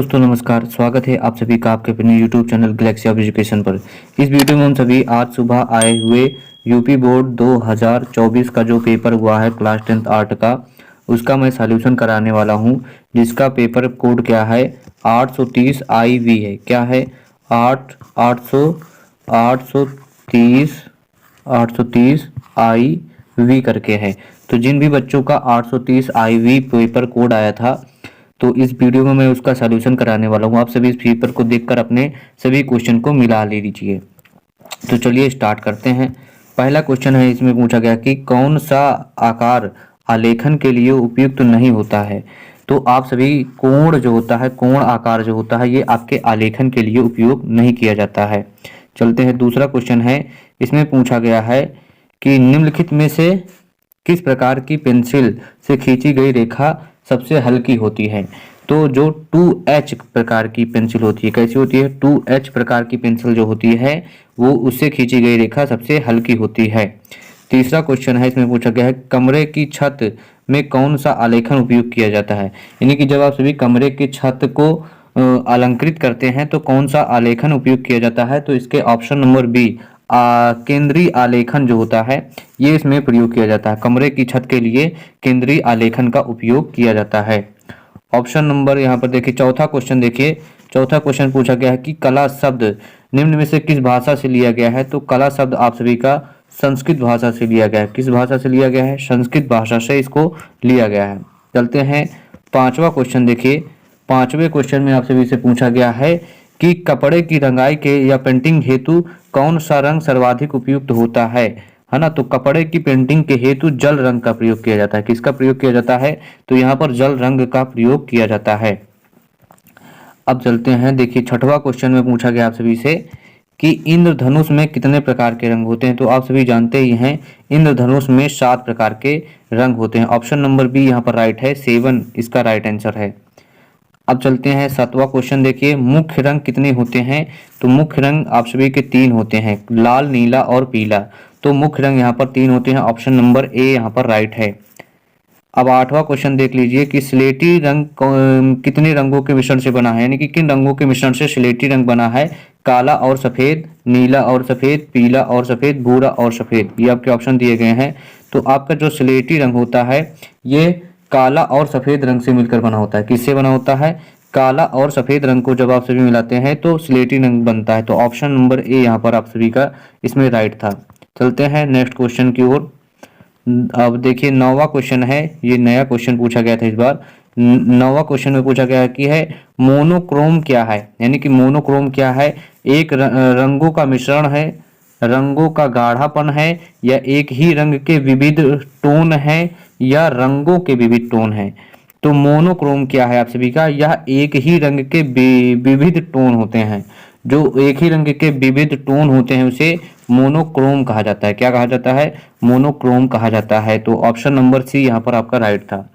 दोस्तों नमस्कार, स्वागत है आप सभी का आपके अपने YouTube channel Galaxy of education पर। इस वीडियो में हम सभी आज सुबह आए हुए यूपी बोर्ड 2024 का जो पेपर हुआ है क्लास 10th आर्ट का, उसका मैं सॉल्यूशन कराने वाला हूं, जिसका पेपर कोड क्या है 830 IV है। क्या है 830 IV करके है। तो जिन भी बच्चों का 830 IV पेपर कोड आया था, तो इस वीडियो में मैं उसका सॉल्यूशन कराने वाला हूँ। आप सभी इस पेपर को देखकर अपने सभी क्वेश्चन को मिला ले लीजिए। तो चलिए स्टार्ट करते हैं। पहला क्वेश्चन है, इसमें पूछा गया कि कौन सा आकार आलेखन के लिए उपयुक्त नहीं होता है। तो आप सभी कोण जो होता है, कोण आकार जो होता है, ये आपके आलेखन के लिए उपयोग नहीं किया जाता है। चलते हैं, दूसरा क्वेश्चन है, इसमें पूछा गया है कि निम्नलिखित में से किस प्रकार की पेंसिल से खींची गई रेखा सबसे हल्की होती है। तो जो 2H प्रकार की पेंसिल होती है, कैसी होती है 2H प्रकार की पेंसिल जो होती है वो उससे खींची गई रेखा सबसे हल्की होती है। तीसरा क्वेश्चन है, इसमें पूछा गया है कमरे की छत में कौन सा आलेखन उपयोग किया जाता है। यानी कि जब आप सभी कमरे की छत को अलंकृत करते हैं तो कौन सा आलेखन उपयोग किया जाता है। तो इसके ऑप्शन नंबर बी केंद्रीय आलेखन जो होता है ये इसमें प्रयोग किया जाता है। कमरे की छत के लिए केंद्रीय आलेखन का उपयोग किया जाता है। ऑप्शन नंबर यहाँ पर देखिए, चौथा क्वेश्चन देखिए। चौथा क्वेश्चन पूछा गया है कि कला शब्द निम्न में से किस भाषा से लिया गया है। तो कला शब्द आप सभी का संस्कृत भाषा से लिया गया है। किस भाषा से लिया गया है, संस्कृत भाषा से इसको लिया गया है। चलते हैं, पांचवा क्वेश्चन देखिए। पांचवें क्वेश्चन में आप सभी से पूछा गया है कि कपड़े की रंगाई के या पेंटिंग हेतु कौन सा रंग सर्वाधिक उपयुक्त होता है ना। तो कपड़े की पेंटिंग के हेतु जल रंग का प्रयोग किया जाता है। किसका प्रयोग किया जाता है, तो यहाँ पर जल रंग का प्रयोग किया जाता है। अब चलते हैं, देखिए छठवां क्वेश्चन में पूछा गया आप सभी से कि इंद्रधनुष में कितने प्रकार के रंग होते हैं। तो आप सभी जानते ही हैं इंद्रधनुष में 7 प्रकार के रंग होते हैं। ऑप्शन नंबर बी यहाँ पर राइट है, 7 इसका राइट आंसर है। अब चलते हैं, 7वां क्वेश्चन देखिए, मुख्य रंग कितने होते हैं। तो मुख्य रंग आप सभी के 3 होते हैं, लाल, नीला और पीला। तो मुख्य रंग यहाँ पर 3 होते हैं। ऑप्शन नंबर ए यहाँ पर राइट है। अब 8वां क्वेश्चन देख लीजिए कि स्लेटी रंग कितने रंगों के मिश्रण से बना है। यानी कि किन रंगों के मिश्रण से स्लेटी रंग बना है। काला और सफेद, नीला और सफेद, पीला और सफेद, भूरा और सफेद, ये आपके ऑप्शन दिए गए हैं। तो आपका जो स्लेटी रंग होता है ये काला और सफेद रंग से मिलकर बना होता है। किससे बना होता है, काला और सफेद रंग को जब आप सभी मिलाते हैं तो स्लेटी रंग बनता है। तो ऑप्शन नंबर ए यहाँ पर आप सभी का इसमें राइट था। चलते हैं नेक्स्ट क्वेश्चन की ओर। अब देखिए 9वां क्वेश्चन है, ये नया क्वेश्चन पूछा गया था इस बार। 9वां क्वेश्चन में पूछा गया है कि है मोनोक्रोम क्या है। यानी कि मोनोक्रोम क्या है, एक रंगों का मिश्रण है, रंगों का गाढ़ापन है, या एक ही रंग के विविध टोन है, या रंगों के विविध टोन है। तो मोनोक्रोम क्या है आप सभी का, यह एक ही रंग के विविध टोन होते हैं। जो एक ही रंग के विविध टोन होते हैं उसे मोनोक्रोम कहा जाता है। क्या कहा जाता है, मोनोक्रोम कहा जाता है। तो ऑप्शन नंबर सी यहाँ पर आपका राइट था।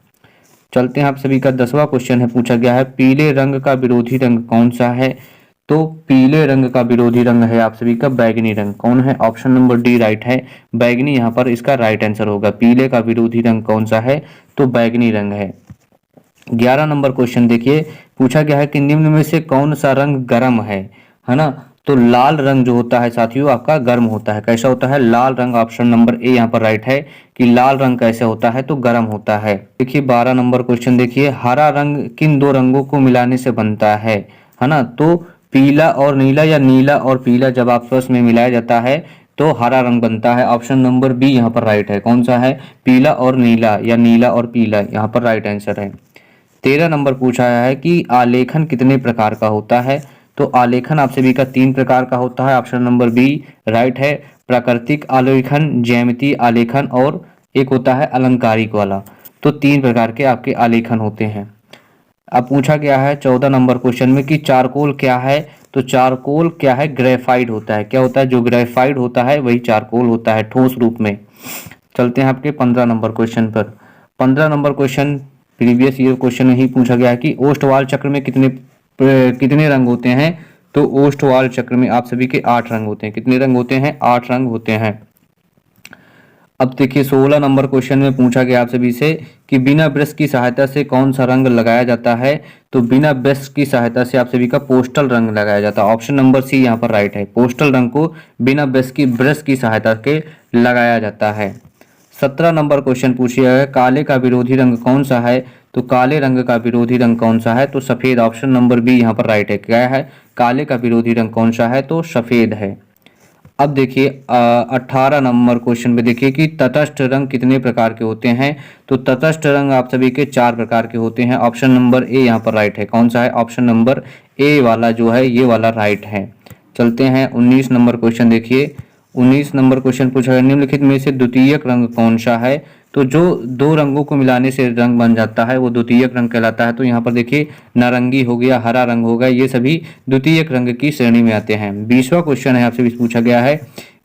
चलते हैं, आप सभी का 10वां क्वेश्चन है, पूछा गया है पीले रंग का विरोधी रंग कौन सा है। तो पीले रंग का विरोधी रंग है आप सभी का बैगनी रंग। कौन है, ऑप्शन नंबर डी राइट है, बैगनी यहाँ पर इसका राइट आंसर होगा। पीले का विरोधी रंग कौन सा है, तो बैगनी रंग है। 11 नंबर क्वेश्चन देखिए, पूछा गया है कि निम्न में से कौन सा रंग गर्म है ना। तो लाल रंग जो होता है साथियों आपका गर्म होता है। कैसा होता है, लाल रंग। ऑप्शन नंबर ए यहाँ पर राइट है कि लाल रंग कैसे होता है, तो गर्म होता है। देखिए 12 नंबर क्वेश्चन देखिए, हरा रंग किन 2 रंगों को मिलाने से बनता है ना। तो पीला और नीला, या नीला और पीला जब आपस में मिलाया जाता है तो हरा रंग बनता है। ऑप्शन नंबर बी यहाँ पर राइट है। कौन सा है, पीला और नीला, या नीला और पीला, यहाँ पर राइट आंसर है। 13 नंबर पूछा है कि आलेखन कितने प्रकार का होता है। तो आलेखन आप सभी का 3 प्रकार का होता है। ऑप्शन नंबर बी राइट है, प्राकृतिक आलेखन, ज्यामितीय आलेखन, और एक होता है अलंकारिक वाला। तो 3 प्रकार के आपके आलेखन होते हैं। अब पूछा गया है 14 नंबर क्वेश्चन में कि चारकोल क्या है। तो चारकोल क्या है, ग्रेफाइट होता है। क्या होता है, जो ग्रेफाइट होता है वही चारकोल होता है, ठोस रूप में। चलते हैं आपके 15 नंबर क्वेश्चन पर। 15 number question previous year question में ही पूछा गया है कि ओस्टवाल चक्र में कितने रंग होते हैं। तो ओस्टवाल चक्र में आप सभी के 8 रंग होते हैं। कितने रंग होते हैं, 8 रंग होते हैं। अब देखिए 16 नंबर क्वेश्चन में पूछा गया आप सभी से कि बिना ब्रश की सहायता से कौन सा रंग लगाया जाता है। तो बिना ब्रश की सहायता से आप सभी का पोस्टल रंग लगाया जाता है। ऑप्शन नंबर सी यहाँ पर राइट है, पोस्टल रंग को बिना ब्रश की सहायता के लगाया जाता है। 17 नंबर क्वेश्चन पूछिए है काले का विरोधी रंग कौन सा है। तो काले रंग का विरोधी रंग कौन सा है। तो सफेद। ऑप्शन नंबर बी यहाँ पर राइट है। क्या है, काले का विरोधी रंग कौन सा है। तो सफेद है। अब देखिए 18 नंबर क्वेश्चन पे देखिए कि तटस्थ रंग कितने प्रकार के होते हैं। तो तटस्थ रंग आप सभी के 4 प्रकार के होते हैं। ऑप्शन नंबर ए यहाँ पर राइट है। कौन सा है, ऑप्शन नंबर ए वाला जो है ये वाला राइट है। चलते हैं 19 नंबर क्वेश्चन देखिए। 19 नंबर क्वेश्चन पूछा है निम्नलिखित में से द्वितीयक रंग कौन सा है। तो जो दो रंगों को मिलाने से रंग बन जाता है वो द्वितीयक रंग कहलाता है। तो यहाँ पर देखिए नारंगी हो गया, हरा रंग हो गया, ये सभी द्वितीयक रंग की श्रेणी में आते हैं। 20वां क्वेश्चन है आपसे पूछा गया है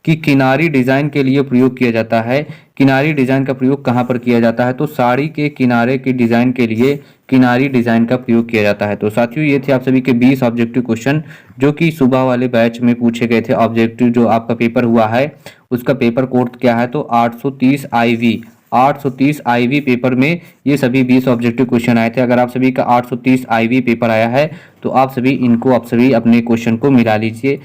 कि किनारी डिजाइन के लिए प्रयोग किया जाता है। किनारी डिजाइन का प्रयोग कहाँ पर किया जाता है। तो साड़ी के किनारे की डिजाइन के लिए किनारी डिजाइन का प्रयोग किया जाता है। तो साथियों ये थे आप सभी के 20 ऑब्जेक्टिव क्वेश्चन जो कि सुबह वाले बैच में पूछे गए थे। ऑब्जेक्टिव जो आपका पेपर हुआ है उसका पेपर कोड क्या है। तो 830 आईवी पेपर में ये सभी 20 ऑब्जेक्टिव क्वेश्चन आए थे। अगर आप सभी का 830 आईवी पेपर आया है तो आप सभी अपने क्वेश्चन को मिला लीजिए।